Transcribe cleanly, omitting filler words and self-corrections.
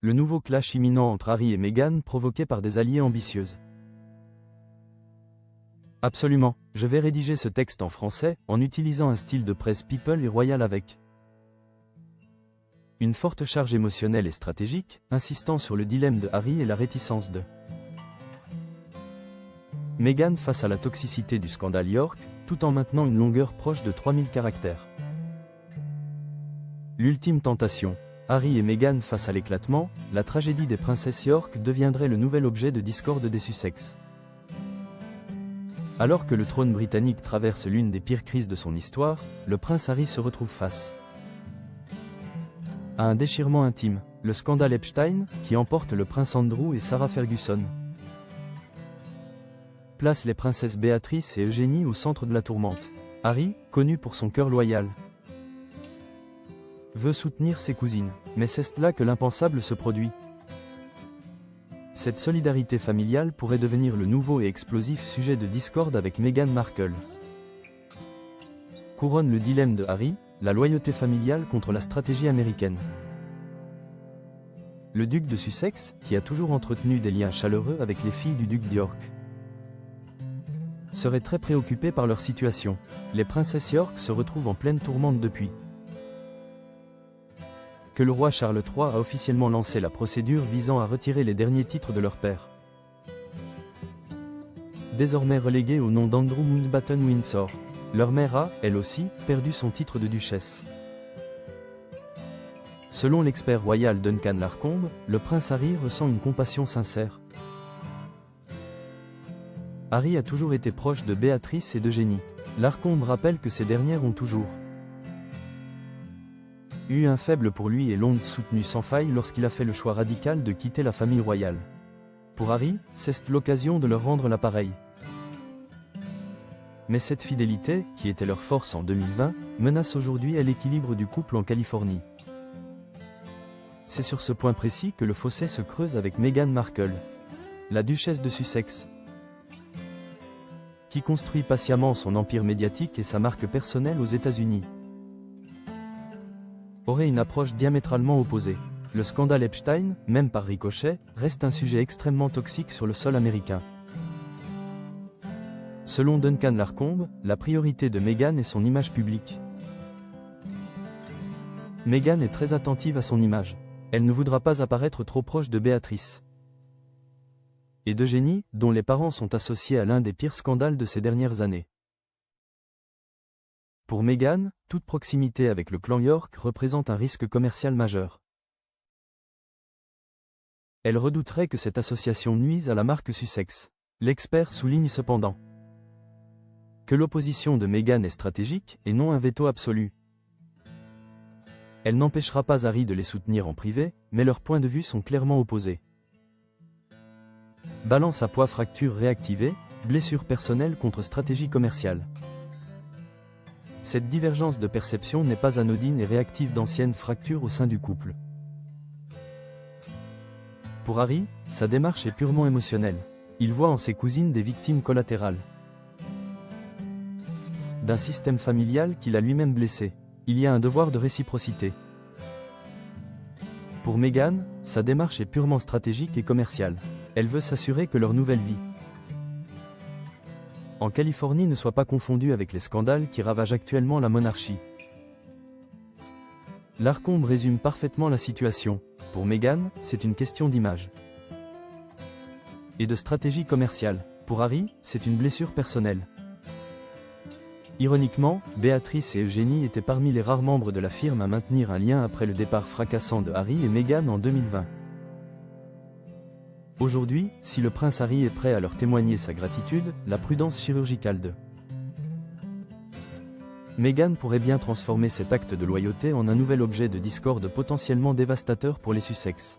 le nouveau clash imminent entre Harry et Meghan provoqué par des alliés ambitieuses. Absolument, je vais rédiger ce texte en français, en utilisant un style de presse people et royal avec une forte charge émotionnelle et stratégique, insistant sur le dilemme de Harry et la réticence de Meghan face à la toxicité du scandale York, tout en maintenant une longueur proche de 3000 caractères. L'ultime tentation, Harry et Meghan face à l'éclatement, la tragédie des princesses York deviendrait le nouvel objet de discorde des Sussex. Alors que le trône britannique traverse l'une des pires crises de son histoire, le prince Harry se retrouve face à un déchirement intime, le scandale Epstein, qui emporte le prince Andrew et Sarah Ferguson. Place les princesses Béatrice et Eugénie au centre de la tourmente. Harry, connu pour son cœur loyal, veut soutenir ses cousines, mais c'est là que l'impensable se produit. Cette solidarité familiale pourrait devenir le nouveau et explosif sujet de discorde avec Meghan Markle. Couronne le dilemme de Harry, la loyauté familiale contre la stratégie américaine. Le duc de Sussex, qui a toujours entretenu des liens chaleureux avec les filles du duc d'York, serait très préoccupé par leur situation. Les princesses York se retrouvent en pleine tourmente depuis que le roi Charles III a officiellement lancé la procédure visant à retirer les derniers titres de leur père. Désormais relégués au nom d'Andrew Mountbatten Windsor, leur mère a, elle aussi, perdu son titre de duchesse. Selon l'expert royal Duncan Larcombe, le prince Harry ressent une compassion sincère. Harry a toujours été proche de Béatrice et d'Eugénie. Larcombe rappelle que ces dernières ont toujours eu un faible pour lui et l'ont soutenu sans faille lorsqu'il a fait le choix radical de quitter la famille royale. Pour Harry, c'est l'occasion de leur rendre l'appareil. Mais cette fidélité, qui était leur force en 2020, menace aujourd'hui l'équilibre du couple en Californie. C'est sur ce point précis que le fossé se creuse avec Meghan Markle, la duchesse de Sussex, qui construit patiemment son empire médiatique et sa marque personnelle aux États-Unis, aurait une approche diamétralement opposée. Le scandale Epstein, même par ricochet, reste un sujet extrêmement toxique sur le sol américain. Selon Duncan Larcombe, la priorité de Meghan est son image publique. Meghan est très attentive à son image. Elle ne voudra pas apparaître trop proche de Béatrice et d'Eugénie, dont les parents sont associés à l'un des pires scandales de ces dernières années. Pour Meghan, toute proximité avec le clan York représente un risque commercial majeur. Elle redouterait que cette association nuise à la marque Sussex. L'expert souligne cependant que l'opposition de Meghan est stratégique et non un veto absolu. Elle n'empêchera pas Harry de les soutenir en privé, mais leurs points de vue sont clairement opposés. Balance à poids fracture réactivée, blessure personnelle contre stratégie commerciale. Cette divergence de perception n'est pas anodine et réactive d'anciennes fractures au sein du couple. Pour Harry, sa démarche est purement émotionnelle. Il voit en ses cousines des victimes collatérales d'un système familial qu'il a lui-même blessé. Il y a un devoir de réciprocité. Pour Meghan, sa démarche est purement stratégique et commerciale. Elle veut s'assurer que leur nouvelle vie en Californie ne soit pas confondue avec les scandales qui ravagent actuellement la monarchie. Larcombe résume parfaitement la situation. Pour Meghan, c'est une question d'image et de stratégie commerciale. Pour Harry, c'est une blessure personnelle. Ironiquement, Béatrice et Eugénie étaient parmi les rares membres de la firme à maintenir un lien après le départ fracassant de Harry et Meghan en 2020. Aujourd'hui, si le prince Harry est prêt à leur témoigner sa gratitude, la prudence chirurgicale de Meghan pourrait bien transformer cet acte de loyauté en un nouvel objet de discorde potentiellement dévastateur pour les Sussex.